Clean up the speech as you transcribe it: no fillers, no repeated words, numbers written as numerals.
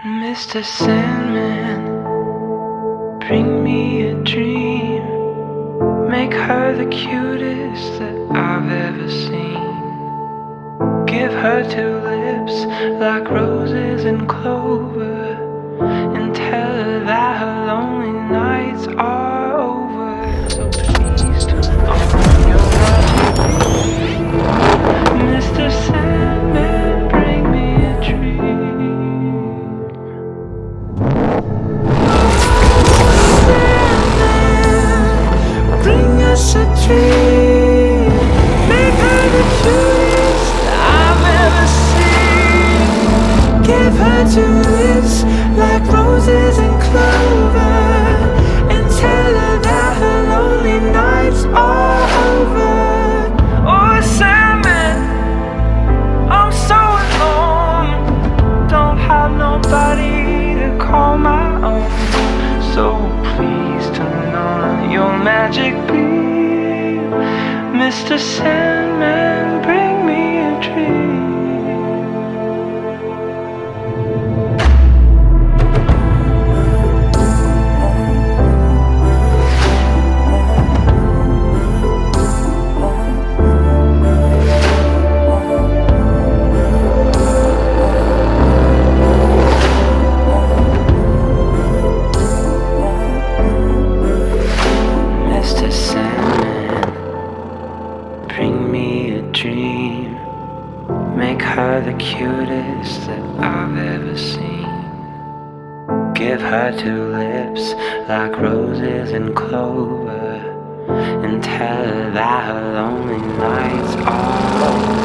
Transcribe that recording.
Mr. Sandman, bring me a dream. Make her the cutest that I've ever seen. Give her two lips like roses and clover, and tell her that her lonely nights are over. So please turn on your magic, Mr. Sandman, bring me a dream. Bring us a dream. Make her the cutest I've ever seen. Give her two lips like roses and clover, and tell her that her lonely nights are over. Oh, Sandman, I'm so alone. Don't have nobody to call my own. So please turn on your magic beam, Mr. Sandman, bring me a dream. Mr. Sandman, bring me a dream. Make her the cutest that I've ever seen. Give her two lips like roses and clover, and tell her that her lonely nights are over.